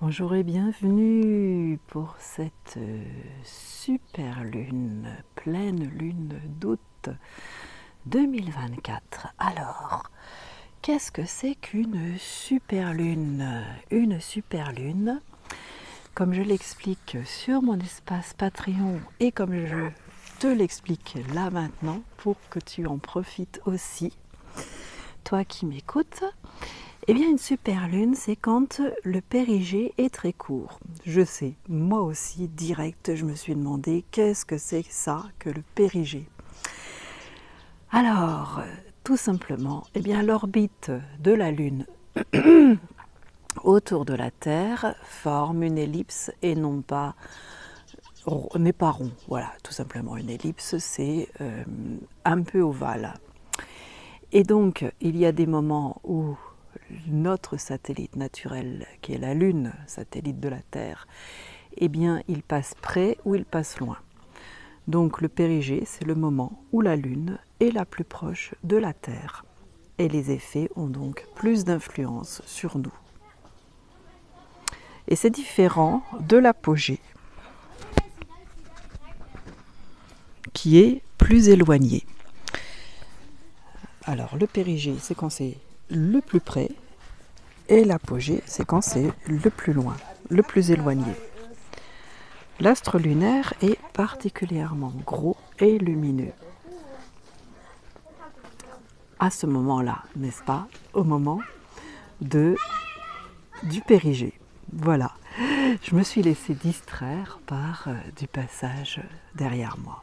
Bonjour et bienvenue pour cette super lune, pleine lune d'août 2024. Alors, qu'est-ce que c'est qu'une super lune? Une super lune, comme je l'explique sur mon espace Patreon et comme je te l'explique là maintenant pour que tu en profites aussi, toi qui m'écoutes. Eh bien, une super lune, c'est quand le périgée est très court. Je sais, moi aussi, direct, je me suis demandé qu'est-ce que c'est ça que le périgée. Alors, tout simplement, eh bien, l'orbite de la Lune autour de la Terre forme une ellipse et n'est pas rond. Voilà, tout simplement, une ellipse, c'est un peu ovale. Et donc, il y a des moments où notre satellite naturel, qui est la Lune, satellite de la Terre, eh bien, il passe près ou il passe loin. Donc, le périgée, c'est le moment où la Lune est la plus proche de la Terre. Et les effets ont donc plus d'influence sur nous. Et c'est différent de l'apogée, qui est plus éloigné. Alors, le périgée, c'est quand c'est le plus près, et l'apogée, c'est quand c'est le plus loin, le plus éloigné. L'astre lunaire est particulièrement gros et lumineux. À ce moment-là, n'est-ce pas? Au moment du périgée. Voilà. Je me suis laissée distraire par du passage derrière moi.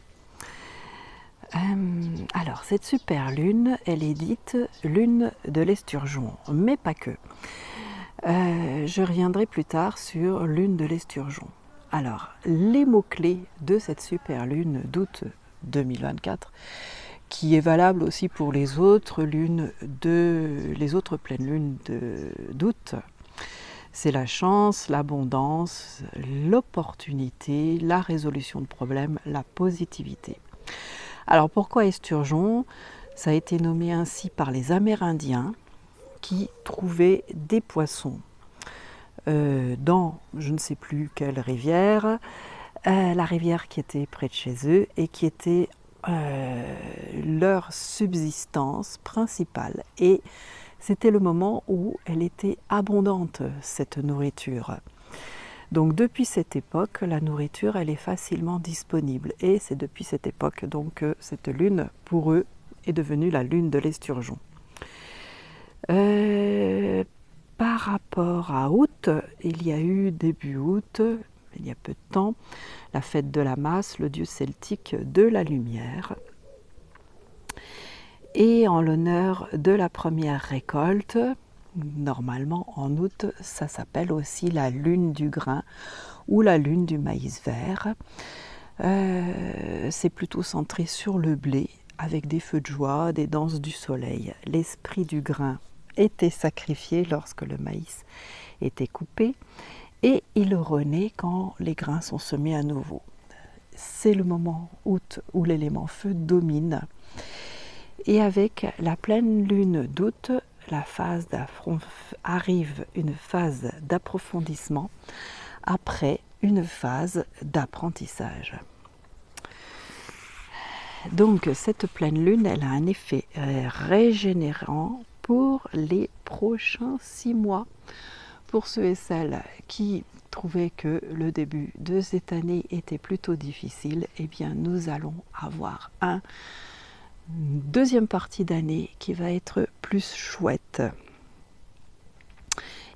Alors, cette super lune, elle est dite lune de l'esturgeon, mais pas que. Je reviendrai plus tard sur lune de l'esturgeon. Alors, les mots-clés de cette super lune d'août 2024, qui est valable aussi pour les autres pleines lunes d'août, c'est la chance, l'abondance, l'opportunité, la résolution de problèmes, la positivité. Alors pourquoi esturgeon? Ça a été nommé ainsi par les Amérindiens qui trouvaient des poissons dans je ne sais plus quelle rivière, la rivière qui était près de chez eux et qui était leur subsistance principale. Et c'était le moment où elle était abondante, cette nourriture. Donc depuis cette époque, la nourriture, elle est facilement disponible. Et c'est depuis cette époque donc que cette lune, pour eux, est devenue la lune de l'esturgeon. Par rapport à août, il y a eu début août, il y a peu de temps, la fête de la masse, le dieu celtique de la lumière. Et en l'honneur de la première récolte, normalement en août, ça s'appelle aussi la lune du grain ou la lune du maïs vert. C'est plutôt centré sur le blé, avec des feux de joie, des danses du soleil. L'esprit du grain était sacrifié lorsque le maïs était coupé et il renaît quand les grains sont semés à nouveau. C'est le moment août où l'élément feu domine. Et avec la pleine lune d'août, arrive une phase d'approfondissement après une phase d'apprentissage. Donc cette pleine lune, elle a un effet régénérant pour les prochains 6 mois. Pour ceux et celles qui trouvaient que le début de cette année était plutôt difficile, eh bien nous allons avoir une deuxième partie d'année qui va être plus chouette.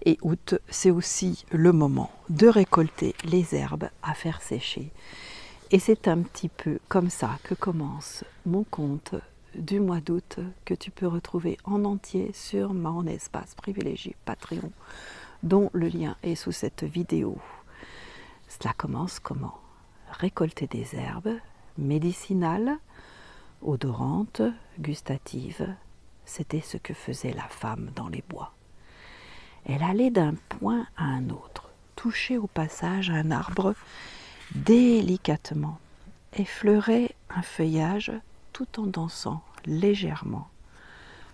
Et août, c'est aussi le moment de récolter les herbes à faire sécher. Et c'est un petit peu comme ça que commence mon compte du mois d'août que tu peux retrouver en entier sur mon espace privilégié Patreon, dont le lien est sous cette vidéo. Cela commence comment? Récolter des herbes médicinales, odorantes, gustatives. C'était ce que faisait la femme dans les bois. Elle allait d'un point à un autre, toucher au passage un arbre délicatement, effleurait un feuillage tout en dansant légèrement,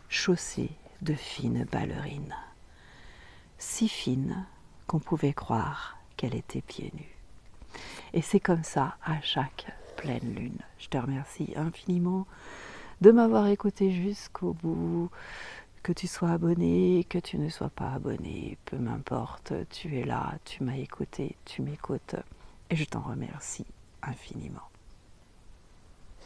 chaussée de fines ballerines. Si fines qu'on pouvait croire qu'elle était pieds nus. Et c'est comme ça à chaque pleine lune. Je te remercie infiniment de m'avoir écouté jusqu'au bout. Que tu sois abonné, que tu ne sois pas abonné, peu m'importe, tu es là, tu m'as écouté, tu m'écoutes et je t'en remercie infiniment.